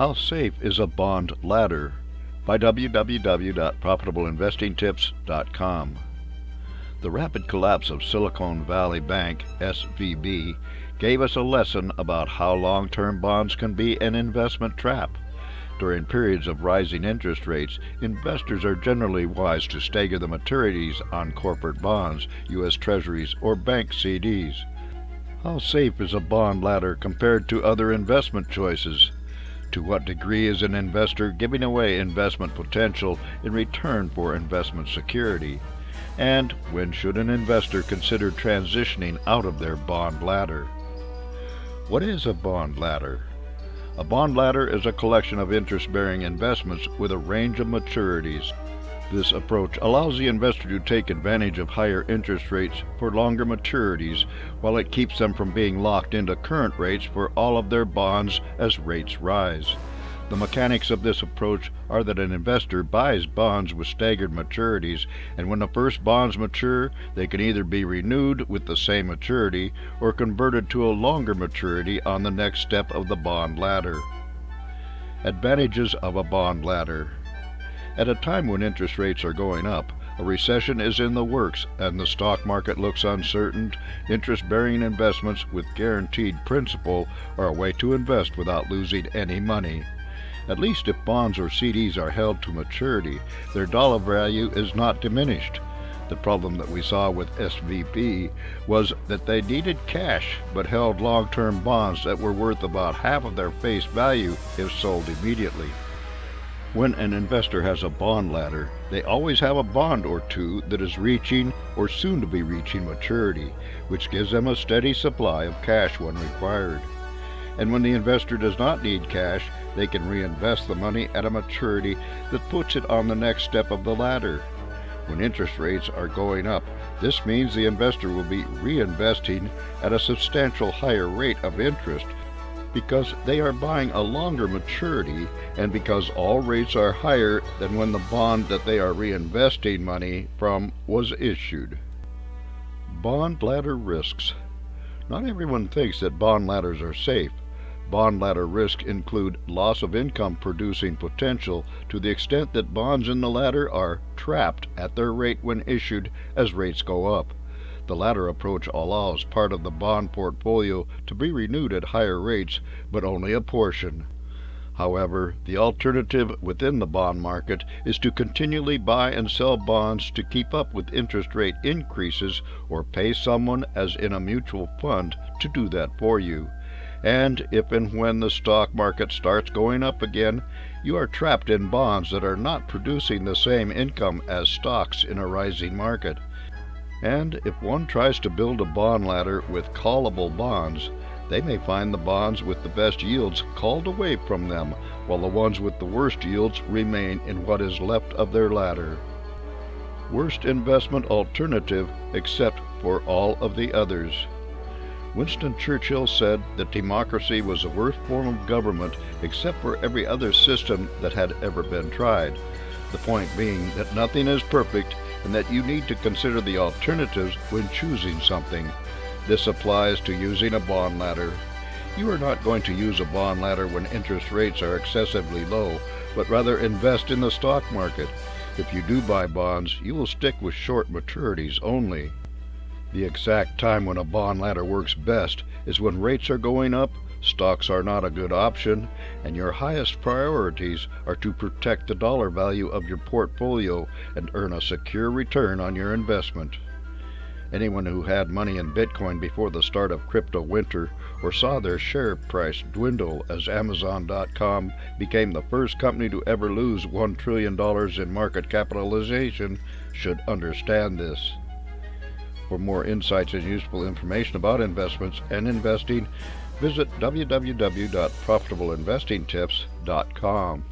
How safe is a bond ladder? By www.profitableinvestingtips.com. The rapid collapse of Silicon Valley Bank, SVB, gave us a lesson about how long-term bonds can be an investment trap. During periods of rising interest rates, investors are generally wise to stagger the maturities on corporate bonds, U.S. Treasuries, or bank CDs. How safe is a bond ladder compared to other investment choices? To what degree is an investor giving away investment potential in return for investment security? And when should an investor consider transitioning out of their bond ladder? What is a bond ladder? A bond ladder is a collection of interest-bearing investments with a range of maturities. This approach allows the investor to take advantage of higher interest rates for longer maturities, while it keeps them from being locked into current rates for all of their bonds as rates rise. The mechanics of this approach are that an investor buys bonds with staggered maturities, and when the first bonds mature, they can either be renewed with the same maturity or converted to a longer maturity on the next step of the bond ladder. Advantages of a bond ladder. At a time when interest rates are going up, a recession is in the works, and the stock market looks uncertain, interest-bearing investments with guaranteed principal are a way to invest without losing any money. At least if bonds or CDs are held to maturity, their dollar value is not diminished. The problem that we saw with SVB was that they needed cash but held long-term bonds that were worth about half of their face value if sold immediately. When an investor has a bond ladder, they always have a bond or two that is reaching or soon to be reaching maturity, which gives them a steady supply of cash when required. And when the investor does not need cash, they can reinvest the money at a maturity that puts it on the next step of the ladder. When interest rates are going up, this means the investor will be reinvesting at a substantial higher rate of interest, because they are buying a longer maturity and because all rates are higher than when the bond that they are reinvesting money from was issued. Bond ladder risks. Not everyone thinks that bond ladders are safe. Bond ladder risks include loss of income producing potential to the extent that bonds in the ladder are trapped at their rate when issued as rates go up. The latter approach allows part of the bond portfolio to be renewed at higher rates, but only a portion. However, the alternative within the bond market is to continually buy and sell bonds to keep up with interest rate increases or pay someone, as in a mutual fund, to do that for you. And if and when the stock market starts going up again, you are trapped in bonds that are not producing the same income as stocks in a rising market. And if one tries to build a bond ladder with callable bonds, they may find the bonds with the best yields called away from them, while the ones with the worst yields remain in what is left of their ladder. Worst investment alternative except for all of the others. Winston Churchill said that democracy was the worst form of government except for every other system that had ever been tried. The point being that nothing is perfect and that you need to consider the alternatives when choosing something. This applies to using a bond ladder. You are not going to use a bond ladder when interest rates are excessively low, but rather invest in the stock market. If you do buy bonds, you will stick with short maturities only. The exact time when a bond ladder works best is when rates are going up, stocks are not a good option, and your highest priorities are to protect the dollar value of your portfolio and earn a secure return on your investment. Anyone who had money in Bitcoin before the start of crypto winter or saw their share price dwindle as Amazon.com became the first company to ever lose $1 trillion in market capitalization should understand this. For more insights and useful information about investments and investing, visit www.profitableinvestingtips.com.